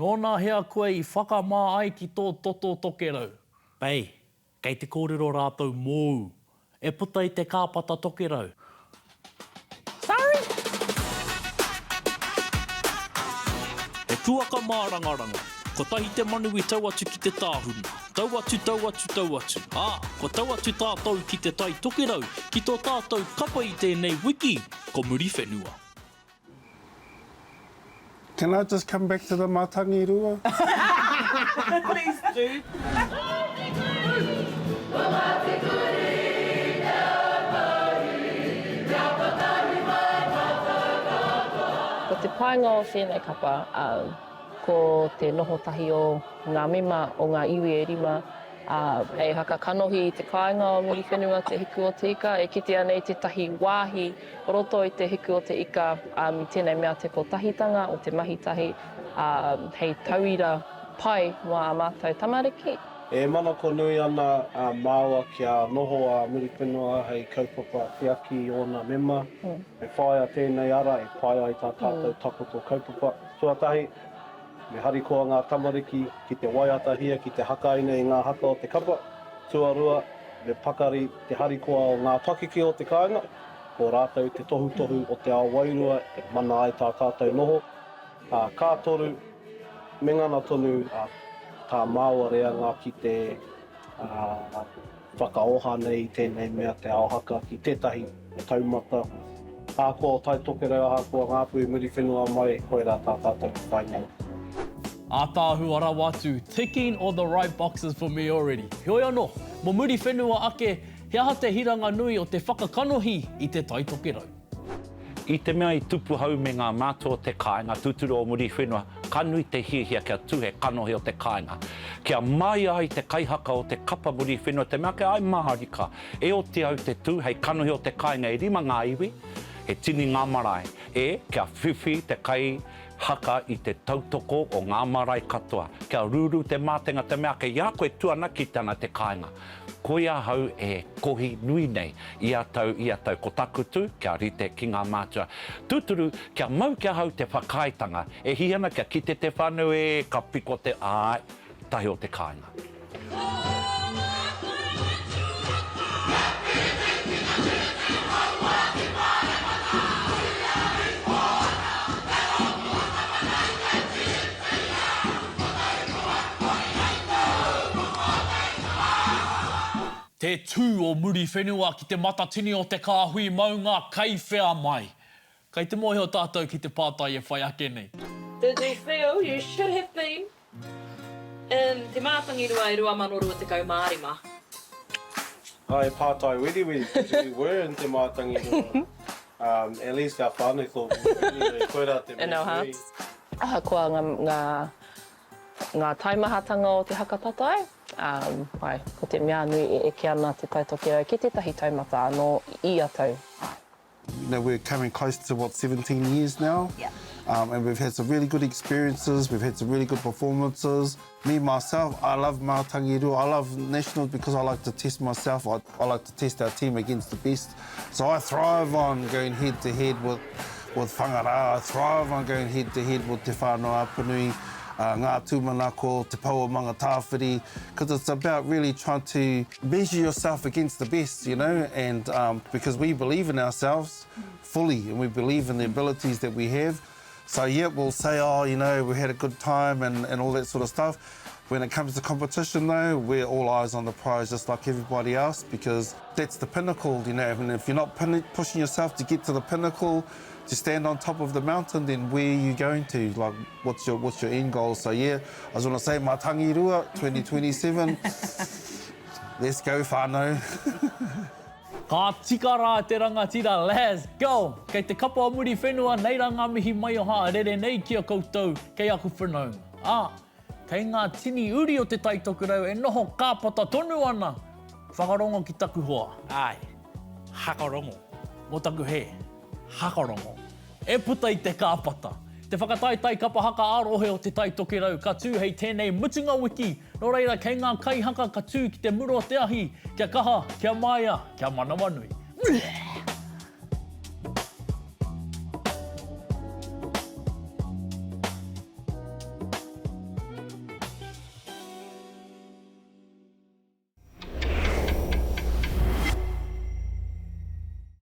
Nōna hea koe I whakamā ai ki tō toto tokerau. Pei, kei te kōrero rātou mōu. E puta I te kāpata tokerau. Sorry! He tuaka mā rangaranga. Ko tahi te manu I tau atu ki te tāhuna. Tau atu, tau atu, tau atu. Ko tau atu tātou ki te tai tokerau. Ki tō tātou kapa I tēnei wiki. Ko Muriwhenua. Can I just come back to the Mātangirua? Please do. Ko te kāinga o whēnei kapa, ko te noho tahi o ngā mema o ngā iwi e rima, hei haka kanohi I te kāinga o Muriwhenua te hiku o te ika, e kite ana I te tahi wāhi, roto I te hiku o te ika, I tēnei mea te kotahitanga o te mahitahi, hei tauira pai mā mātou tamariki. E mana ko nui ana māua kia noho a Muriwhenua hei kaupapa whiaki o nā mema. E whaia tēnei ara, e pai ai tā tātou takoto kaupapa. Tuatahi, me harikoa ngā tamariki ki te waiatahia, ki te hakaina I ngā haka o te kapa. Tuarua, me pakari te harikoa o ngā takiki o te kāinga. Ko rātou te tohu o te ao wairua, e mana ai tā tātou noho. Kātoru, me ngana tonu, tā māua rea ngā ki te whakaoha nei tēnei mea te ao haka ki tētahi taumata. Ākua o tai tokerau ākua ngāpui Muriwhenua mai, koe rā tā tātou whainau. Ātāhu ara watu, ticking all the right boxes for me already. Heoi anō, mo Muriwhenua ake, he aha te hiranga nui o te whakakanohi I te tai tokerau. I te mea I tupu hau me ngā mātua te kāinga, tuturu o Muriwhenua, kanui te hiahia kia tuhe kanohi o te kāinga. Kia mai ai te kaihaka o te kapa Muriwhenua, te mea kia ai maharika. E o te au te tū, hei kanohi o te kāinga e rima ngā iwi, he tini ngā marae. E kia whiwhi te kai haka I te tautoko o ngā marae katoa. Kia ruru te mātenga te mea, kia koe tuanaki tana te kāinga. Koia hau e kohi nui nei ia tau ko takutu, kia rite ki ngā mātua. Tuturu, kia mau kia hau te whakaitanga, e hiana kia kite te whānau e ka piko te ai, tahi o te kāinga. Te tū o Muriwhenua ki te matatini o te kāhui maunga kei whea mai. Kei te mohe o tātou ki te pātai e whai ake nei. Did you feel you should have been in te mātangirua e rua manoru o te kau Māori ma? Ai, pātai wiri, we were in te mātangirua. At least our whānau thought koe rā te In our hearts. Ahakoa ngā taimahatanga o te hakapatai. Ko te mea nui e ke ana te tai tokerau ki tētahi taumata anō I a tau. You know, we're coming close to, 17 years now? Yeah. And we've had some really good experiences, we've had some really good performances. Me, myself, I love Mātangirua, I love nationals because I like to test myself, I like to test our team against the best. So I thrive on going head-to-head with whangara, I thrive on going head-to-head with te whānau apanui, ngā tūmanako, te pauamanga tāwhiri, because it's about really trying to measure yourself against the best, you know, and because we believe in ourselves fully and we believe in the abilities that we have. So yeah, we'll say, oh, you know, we had a good time and all that sort of stuff. When it comes to competition though, we're all eyes on the prize just like everybody else because that's the pinnacle, you know, and if you're not pushing yourself to get to the pinnacle, to stand on top of the mountain, then where are you going to? Like, what's your end goal? So yeah, I just want to say, Mātangirua 2027, let's go whānau. Ka tika rā te rangatira, let's go! Kei te kapa o Muriwhenua, nei rā ngā mihi mai o haa, rere nei kia koutou, kei aku whanaunga. Kei ngā tini uri o te taitokurau, e noho kāpata tonu ana. Whakarongo ki taku hoa. Ai, hakarongo. Mō taku he, hakarongo. E puta I te kāpata. Te whakataitai kapa haka arohe o te taitokerau, ka tū hei tēnei mutunga wiki. Nō reira, kei ngā kai haka ka tū ki te muro o te ahi, kia kaha, kia maia, kia manawanui.